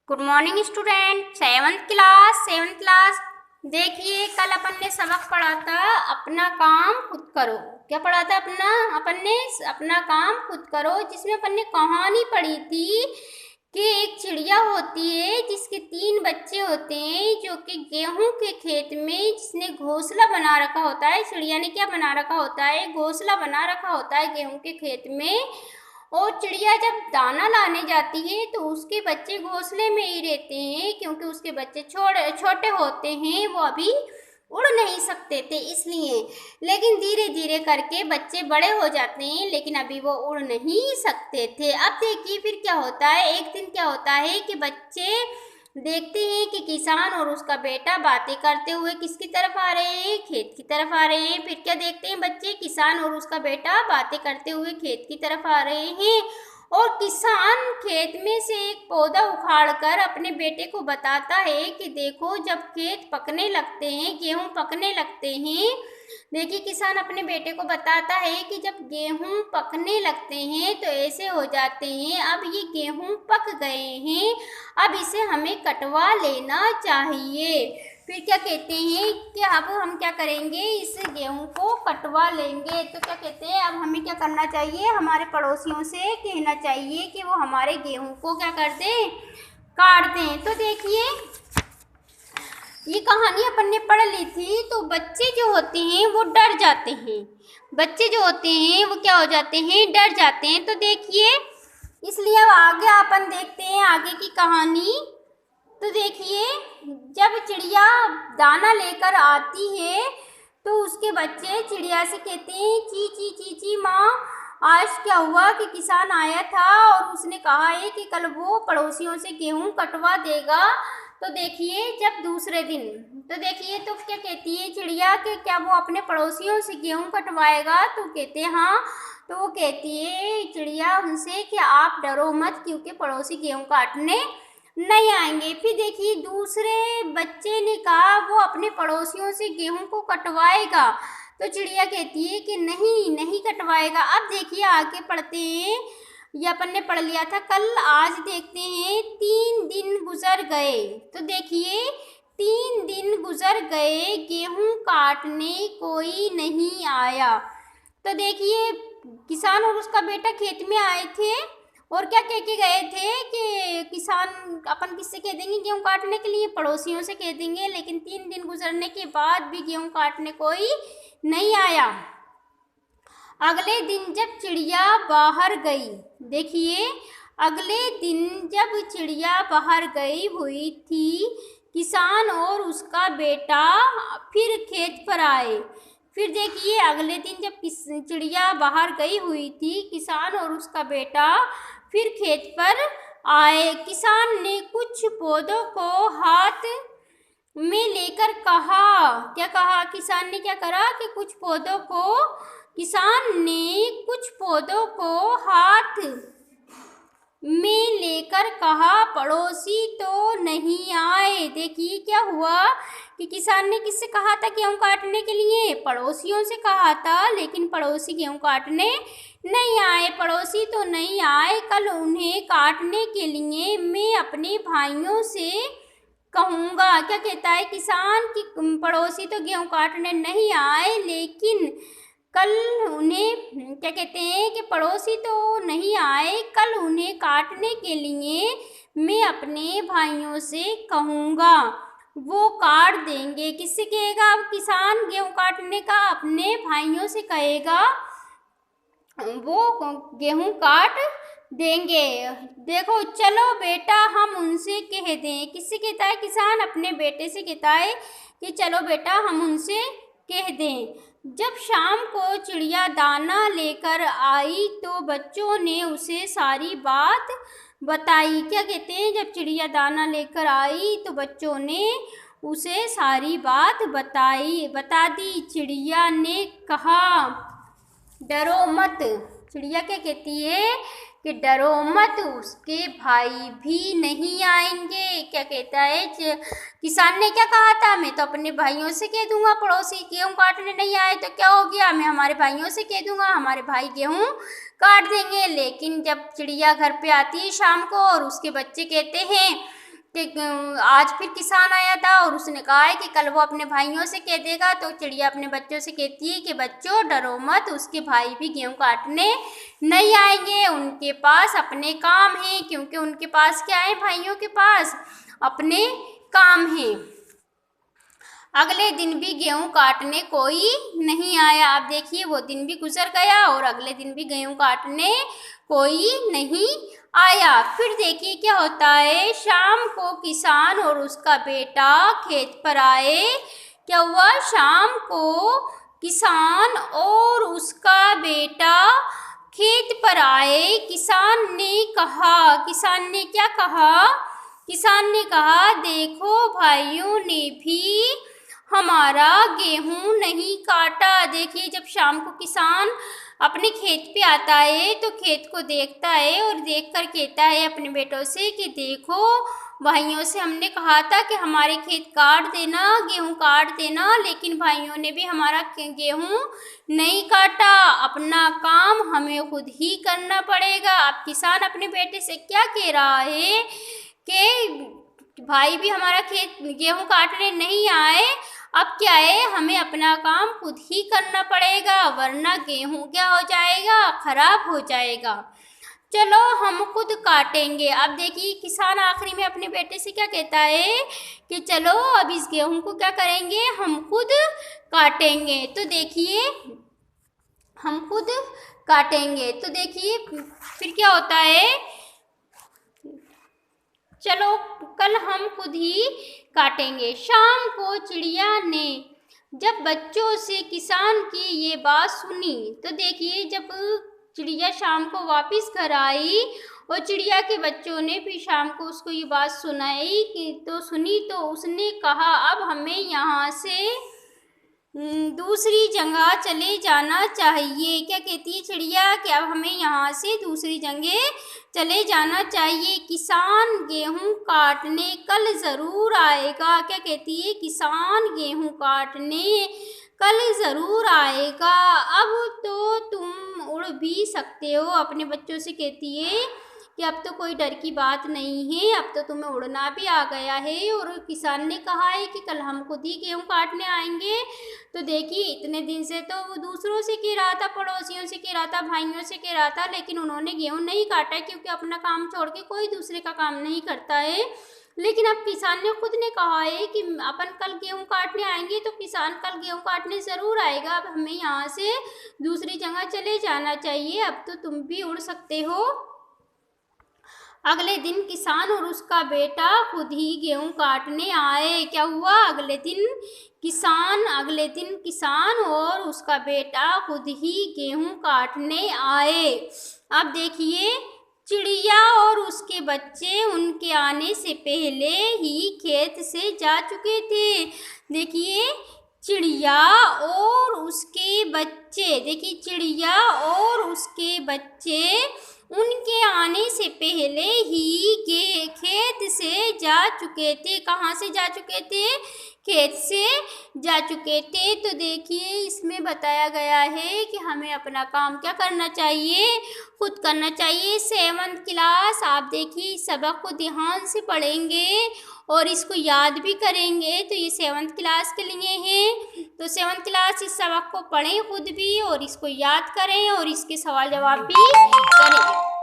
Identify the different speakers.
Speaker 1: Good morning student. Seventh class. देखिए, कल अपन ने सबक पढ़ा था अपना काम खुद करो। क्या पढ़ा था? अपन ने अपना काम खुद करो, जिसमें अपन ने कहानी पढ़ी थी कि एक चिड़िया होती है जिसके 3 बच्चे होते हैं, जो कि गेहूं के खेत में जिसने घोंसला बना रखा होता है। चिड़िया ने क्या बना रखा होता है? घोंसला बना रखा होता है गेहूं के खेत में। और चिड़िया जब दाना लाने जाती है तो उसके बच्चे घोंसले में ही रहते हैं, क्योंकि उसके बच्चे छोटे होते हैं, वो अभी उड़ नहीं सकते थे इसलिए। लेकिन धीरे धीरे करके बच्चे बड़े हो जाते हैं, लेकिन अभी वो उड़ नहीं सकते थे। अब देखिए फिर क्या होता है। एक दिन क्या होता है कि बच्चे देखते हैं कि किसान और उसका बेटा बातें करते हुए किसकी तरफ आ रहे हैं? खेत की तरफ आ रहे हैं। फिर क्या देखते हैं बच्चे? किसान और उसका बेटा बातें करते हुए खेत की तरफ आ रहे हैं। और किसान खेत में से एक पौधा उखाड़कर अपने बेटे को बताता है कि देखो, जब खेत पकने लगते हैं, गेहूं पकने लगते हैं। देखिए, किसान अपने बेटे को बताता है कि जब गेहूं पकने लगते हैं तो ऐसे हो जाते हैं, अब ये गेहूं पक गए हैं, अब इसे हमें कटवा लेना चाहिए। फिर क्या कहते हैं कि अब हम क्या करेंगे? इस गेहूं को कटवा लेंगे। तो क्या कहते हैं, अब हमें क्या करना चाहिए? हमारे पड़ोसियों से कहना चाहिए कि वो हमारे गेहूं को क्या कर दें? काट दें। तो देखिए, ये कहानी अपन ने पढ़ ली थी। तो बच्चे जो होते हैं वो डर जाते हैं। बच्चे जो होते हैं वो क्या हो जाते हैं? डर जाते हैं। तो देखिए, इसलिए अब आगे अपन देखते हैं आगे की कहानी। तो देखिए, जब चिड़िया दाना लेकर आती है तो उसके बच्चे चिड़िया से कहते हैं, ची ची ची ची माँ, आज क्या हुआ कि किसान आया था और उसने कहा है कि कल वो पड़ोसियों से गेहूं कटवा देगा। तो देखिए, जब दूसरे दिन, तो देखिए तो क्या कहती है चिड़िया कि क्या वो अपने पड़ोसियों से गेहूं कटवाएगा? तो कहते हैं हाँ। तो वो कहती है चिड़िया उनसे कि आप डरो मत, क्योंकि पड़ोसी गेहूं काटने नहीं आएंगे। फिर देखिए, दूसरे बच्चे ने कहा वो अपने पड़ोसियों से गेहूं को कटवाएगा। तो चिड़िया कहती है कि नहीं, नहीं कटवाएगा। अब देखिए आगे पढ़ते हैं। ये अपन ने पढ़ लिया था कल, आज देखते हैं। 3 दिन गुजर गए। तो देखिए, 3 दिन गुजर गए, गेहूं काटने कोई नहीं आया। तो देखिए, किसान और उसका बेटा खेत में आए थे और क्या कह के गए थे कि किसान, अपन किससे कह देंगे गेहूं काटने के लिए? पड़ोसियों से कह देंगे। लेकिन 3 दिन गुजरने के बाद भी गेहूं काटने कोई नहीं आया। अगले दिन जब चिड़िया बाहर गई, देखिए, अगले दिन जब चिड़िया बाहर गई हुई थी, किसान और उसका बेटा फिर खेत पर आए। फिर देखिए, अगले दिन जब चिड़िया बाहर गई हुई थी, किसान और उसका बेटा फिर खेत पर आए। किसान ने कुछ पौधों को हाथ में लेकर कहा, क्या कहा? किसान ने क्या करा कि किसान ने कुछ पौधों को हाथ में लेकर कहा, पड़ोसी तो नहीं आए। देखिए क्या हुआ कि किसान ने किससे कहा था गेहूं काटने के लिए? पड़ोसियों से कहा था, लेकिन पड़ोसी गेहूं काटने नहीं आए। पड़ोसी तो नहीं आए, कल उन्हें काटने के लिए मैं अपने भाइयों से कहूँगा। क्या कहता है किसान कि पड़ोसी तो गेहूं काटने नहीं आए, लेकिन कल उन्हें, क्या कहते हैं कि पड़ोसी तो नहीं आए, कल उन्हें काटने के लिए मैं अपने भाइयों से कहूँगा, वो काट देंगे। किससे कहेगा? अब किसान गेहूं काटने का अपने भाइयों से कहेगा, वो गेहूं काट देंगे। देखो, चलो बेटा हम उनसे कह दें। किससे कहता है? किसान अपने बेटे से कहता है कि चलो बेटा हम उनसे कह दें। जब शाम को चिड़िया दाना लेकर आई तो बच्चों ने उसे सारी बात बताई। क्या कहते हैं? जब चिड़िया दाना लेकर आई तो बच्चों ने उसे सारी बात बता दी। चिड़िया ने कहा, डरो मत। चिड़िया क्या कहती है कि डरो मत, उसके भाई भी नहीं आएंगे। क्या कहता है? किसान ने क्या कहा था? मैं तो अपने भाइयों से कह दूंगा, पड़ोसी गेहूं काटने नहीं आए तो क्या हो गया, मैं हमारे भाइयों से कह दूंगा, हमारे भाई गेहूं काट देंगे। लेकिन जब चिड़िया घर पे आती है शाम को और उसके बच्चे कहते हैं आज फिर किसान आया था और उसने कहा है कि कल वो अपने भाइयों से कह देगा। तो चिड़िया अपने बच्चों से कहती है कि बच्चों डरो मत, उसके भाई भी गेहूं काटने नहीं आएंगे, उनके पास अपने काम हैं। क्योंकि उनके पास क्या है, भाइयों के पास अपने काम हैं। अगले दिन भी गेहूं काटने कोई नहीं आया। आप देखिए वो दिन भी गुजर गया और अगले दिन भी गेहूं काटने कोई नहीं आया। फिर देखिए क्या होता है, शाम को किसान और उसका बेटा खेत पर आए। क्या हुआ, शाम को किसान और उसका बेटा खेत पर आए। किसान ने क्या कहा, किसान ने कहा देखो भाइयों ने भी हमारा गेहूं नहीं काटा। देखिए जब शाम को किसान अपने खेत पे आता है तो खेत को देखता है और देखकर कहता है अपने बेटों से कि देखो भाइयों से हमने कहा था कि हमारे खेत काट देना, गेहूं काट देना, लेकिन भाइयों ने भी हमारा गेहूं नहीं काटा। अपना काम हमें खुद ही करना पड़ेगा। अब किसान अपने बेटे से क्या कह रहा है कि भाई भी हमारा खेत गेहूं काटने नहीं आए, अब क्या है, हमें अपना काम खुद ही करना पड़ेगा, वरना गेहूं क्या हो जाएगा, खराब हो जाएगा। चलो हम खुद काटेंगे। अब देखिए किसान आखिरी में अपने बेटे से क्या कहता है कि चलो अब इस गेहूं को क्या करेंगे, हम खुद काटेंगे। तो देखिए हम खुद काटेंगे। तो देखिए फिर क्या होता है, चलो कल हम खुद ही काटेंगे। शाम को चिड़िया ने जब बच्चों से किसान की ये बात सुनी, तो देखिए जब चिड़िया शाम को वापस घर आई और चिड़िया के बच्चों ने भी शाम को उसको ये बात सुनाई तो उसने कहा अब हमें यहाँ से दूसरी जगह चले जाना चाहिए। क्या कहती है चिड़िया कि अब हमें यहाँ से दूसरी जगह चले जाना चाहिए। किसान गेहूं काटने कल ज़रूर आएगा। क्या कहती है, किसान गेहूं काटने कल ज़रूर आएगा। अब तो तुम उड़ भी सकते हो। अपने बच्चों से कहती है कि अब तो कोई डर की बात नहीं है, अब तो तुम्हें उड़ना भी आ गया है। और किसान ने कहा है कि कल हम खुद ही गेहूं काटने आएंगे। तो देखिए इतने दिन से तो वो दूसरों से कह रहा था, पड़ोसियों से कह रहा था, भाइयों से कह रहा था, लेकिन उन्होंने गेहूं नहीं काटा क्योंकि अपना काम छोड़ के कोई दूसरे का काम नहीं करता है। लेकिन अब किसान ने खुद ने कहा है कि अपन कल गेहूं काटने आएंगे, तो किसान कल गेहूं काटने ज़रूर आएगा। अब हमें यहाँ से दूसरी जगह चले जाना चाहिए, अब तो तुम भी उड़ सकते हो। अगले दिन किसान और उसका बेटा खुद ही गेहूं काटने आए। क्या हुआ, अगले दिन किसान और उसका बेटा खुद ही गेहूं काटने आए। अब देखिए चिड़िया और उसके बच्चे उनके आने से पहले ही खेत से जा चुके थे। देखिए चिड़िया और उसके बच्चे उनके आने से पहले ही के खेत से जा चुके थे। कहाँ से जा चुके थे, खेत से जा चुके थे। तो देखिए इसमें बताया गया है कि हमें अपना काम क्या करना चाहिए, खुद करना चाहिए। 7th क्लास आप देखिए इस सबक को ध्यान से पढ़ेंगे और इसको याद भी करेंगे। तो ये 7th क्लास के लिए है। तो 7th क्लास इस सबक को पढ़ें खुद भी और इसको याद करें और इसके सवाल जवाब भी करें।